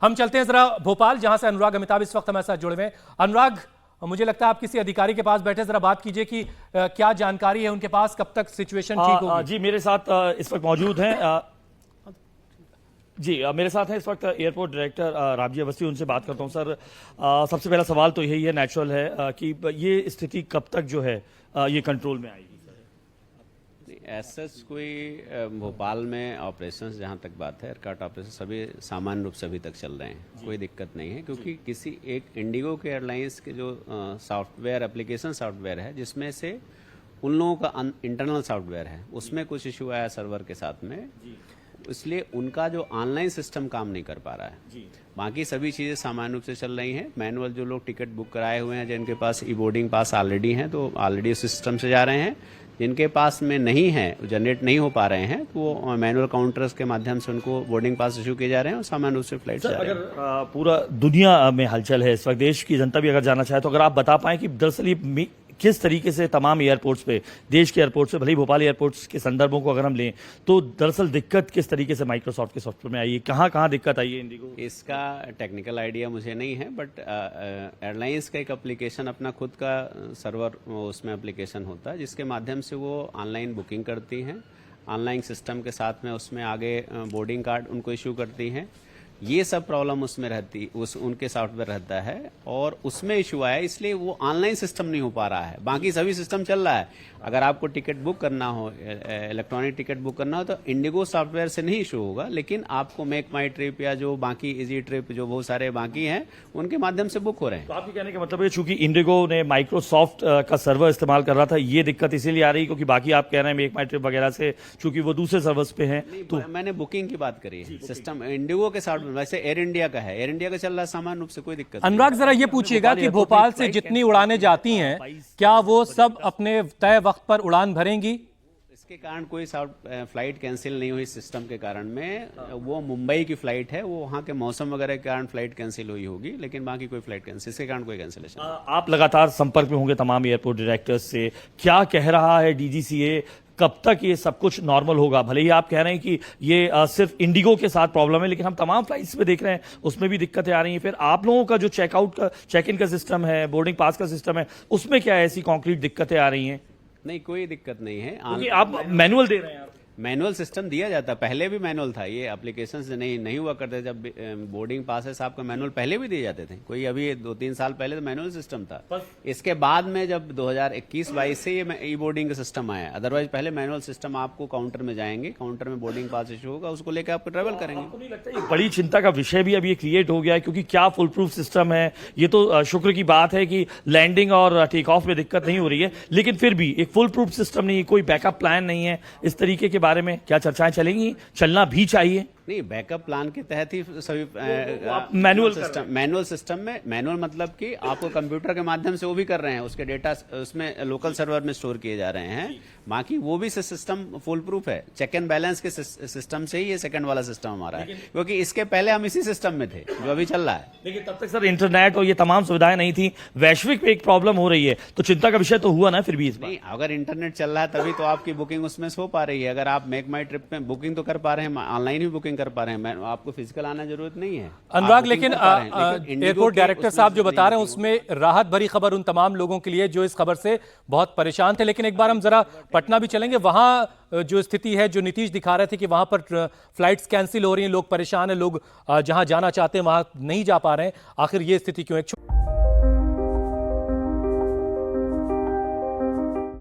हम चलते हैं जरा भोपाल, जहां से अनुराग अमिताभ इस वक्त हमारे साथ जुड़े हुए हैं। अनुराग, मुझे लगता है आप किसी अधिकारी के पास बैठे, जरा बात कीजिए कि क्या जानकारी है उनके पास, कब तक सिचुएशन ठीक होगी। जी मेरे साथ इस वक्त मौजूद हैं मेरे साथ हैं इस वक्त एयरपोर्ट डायरेक्टर रामजी अवस्थी, उनसे बात करता हूं। सर, सबसे पहला सवाल तो यही है, नेचुरल है, कि ये स्थिति कब तक जो है ये कंट्रोल में आएगी? ऐसा कोई भोपाल में ऑपरेशंस, जहां तक बात है एयरक्राफ्ट ऑपरेशन सभी सामान्य रूप से अभी तक चल रहे हैं, कोई दिक्कत नहीं है। क्योंकि किसी एक इंडिगो के एयरलाइंस के जो सॉफ्टवेयर एप्लीकेशन सॉफ्टवेयर है, जिसमें से उन लोगों का इंटरनल सॉफ्टवेयर है, उसमें कुछ इशू आया सर्वर के साथ में, इसलिए उनका जो ऑनलाइन सिस्टम काम नहीं कर पा रहा है। बाकी सभी चीज़ें सामान्य रूप से चल रही हैं। मैनुअल जो लोग टिकट बुक कराए हुए हैं, जिनके पास ई बोर्डिंग पास ऑलरेडी हैं, तो ऑलरेडी उस सिस्टम से जा रहे हैं। जिनके पास में नहीं है, जनरेट नहीं हो पा रहे हैं, तो वो मैनुअल काउंटर्स के माध्यम से उनको बोर्डिंग पास इशू किए जा रहे हैं और सामान्य रूप से फ्लाइट जा रहे हैं। अगर पूरा दुनिया में हलचल है इस वक्त, देश की जनता भी अगर जानना चाहे, तो अगर आप बता पाएं कि दरअसल ये किस तरीके से तमाम एयरपोर्ट्स पे, देश के एयरपोर्ट्स पे, भले ही भोपाल एयरपोर्ट्स के संदर्भों को अगर हम लें, तो दरअसल दिक्कत किस तरीके से माइक्रोसॉफ्ट के सॉफ्टवेयर में आई है, कहाँ दिक्कत आई है इंडिगो? इसका टेक्निकल आइडिया मुझे नहीं है, बट एयरलाइंस का एक एप्लीकेशन, अपना खुद का सर्वर, उसमें एप्लीकेशन होता है, जिसके माध्यम से वो ऑनलाइन बुकिंग करती हैं, ऑनलाइन सिस्टम के साथ में उसमें आगे बोर्डिंग कार्ड उनको इशू करती हैं। ये सब प्रॉब्लम उसमें रहती, उनके सॉफ्टवेयर रहता है और उसमें इशू आया, इसलिए वो ऑनलाइन सिस्टम नहीं हो पा रहा है। बाकी सभी सिस्टम चल रहा है। अगर आपको टिकट बुक करना हो, इलेक्ट्रॉनिक टिकट बुक करना हो, तो इंडिगो सॉफ्टवेयर से नहीं इशू होगा, लेकिन आपको मेक माई ट्रिप या जो बाकी इजी ट्रिप जो बहुत सारे बाकी हैं, उनके माध्यम से बुक हो रहे हैं। तो आपके कहने का मतलब है, चूंकि इंडिगो ने माइक्रोसॉफ्ट का सर्वर इस्तेमाल कर रहा था, ये दिक्कत इसीलिए आ रही, क्योंकि बाकी आप कह रहे हैं मेक माई ट्रिप वगैरह से, चूंकि वो दूसरे सर्वर्स पे हैं। तो मैंने बुकिंग की बात करी है, सिस्टम इंडिगो के साथ, वैसे एयर इंडिया का है, एयर इंडिया का चल रहा है सामान्य रूप से, कोई दिक्कत नहीं। अनुराग, जरा ये पूछिएगा कि भोपाल से जितनी उड़ानें जाती हैं, क्या वो सब अपने तय वक्त पर उड़ान भरेंगी? इसके कारण कोई फ्लाइट कैंसिल नहीं हुई सिस्टम के कारण में। वो मुंबई की फ्लाइट है, वो वहाँ के मौसम वगैरह के कारण फ्लाइट कैंसिल हुई होगी, लेकिन बाकी कोई फ्लाइट कैंसिल, इसके कारण कोई कैंसिलेशन। आप लगातार संपर्क में होंगे तमाम एयरपोर्ट डायरेक्टर्स से, क्या कह रहा है डीजीसीए, कब तक ये सब कुछ नॉर्मल होगा? भले ही आप कह रहे हैं कि ये सिर्फ इंडिगो के साथ प्रॉब्लम है, लेकिन हम तमाम फ्लाइट्स पे देख रहे हैं उसमें भी दिक्कतें आ रही हैं। फिर आप लोगों का जो चेकआउट का, चेक इन का सिस्टम है, बोर्डिंग पास का सिस्टम है, उसमें क्या ऐसी कॉन्क्रीट दिक्कतें आ रही हैं? नहीं, कोई दिक्कत नहीं है, क्योंकि आप मैनुअल दे रहे हैं। मैनुअल सिस्टम दिया जाता, पहले भी मैनुअल था, ये एप्लीकेशन से नहीं हुआ करते। जब बोर्डिंग पासेस आपका मैनुअल पहले भी दिए जाते थे, कोई अभी 2-3 साल पहले तो मैनुअल सिस्टम था। इसके बाद में जब 2021-22 से ये ई बोर्डिंग का सिस्टम आया, अदरवाइज पहले मैनुअल सिस्टम, आपको काउंटर में जाएंगे, काउंटर में बोर्डिंग पास इशू होगा, उसको लेकर आप ट्रेवल करेंगे। आपको नहीं लगता ये बड़ी चिंता का विषय भी अब ये क्रिएट हो गया है? क्योंकि क्या फुल प्रूफ सिस्टम है, ये तो शुक्र की बात है कि लैंडिंग और टेक ऑफ में दिक्कत नहीं हो रही है, लेकिन फिर भी एक फुल प्रूफ सिस्टम नहीं है, कोई बैकअप प्लान नहीं है, इस तरीके के बारे में क्या चर्चा चलेंगी? चलना भी चाहिए? नहीं, बैकअप प्लान के तहत ही सभी मैनुअल सिस्टम में, मैनुअल मतलब कि आपको कंप्यूटर के माध्यम से वो भी कर रहे हैं, उसके डेटा उसमें लोकल सर्वर में स्टोर किए जा रहे हैं। बाकी वो भी सिस्टम फुल प्रूफ है। चेक एंड बैलेंस के सिस्टम से ही ये सेकंड वाला सिस्टम हमारा है, क्योंकि इसके पहले हम इसी सिस्टम में थे जो अभी चल रहा है। लेकिन तब तक सर इंटरनेट और ये तमाम सुविधाएं नहीं थी, वैश्विक पे एक प्रॉब्लम हो रही है, तो चिंता का विषय तो हुआ ना फिर भी इस बार? नहीं, अगर इंटरनेट चल रहा है तभी तो आपकी बुकिंग उसमें से हो पा रही है। अगर आप मेक माई ट्रिप में बुकिंग तो कर पा रहे हैं, ऑनलाइन भी बुकिंग कर पा रहे हैं, आपको फिजिकल आना जरूरत नहीं है अनुराग। लेकिन एयरपोर्ट डायरेक्टर साहब जो बता रहे हैं उसमें राहत भरी खबर उन तमाम लोगों के लिए जो इस खबर से बहुत परेशान थे। लेकिन एक बार हम जरा पटना भी चलेंगे, वहां जो स्थिति है, जो नीतीश दिखा रहे थे कि वहां पर फ्लाइट्स कैंसिल हो रही हैं, लोग परेशान हैं, लोग जहां जाना चाहते हैं वहां नहीं जा पा रहे हैं, आखिर ये स्थिति क्यों? एक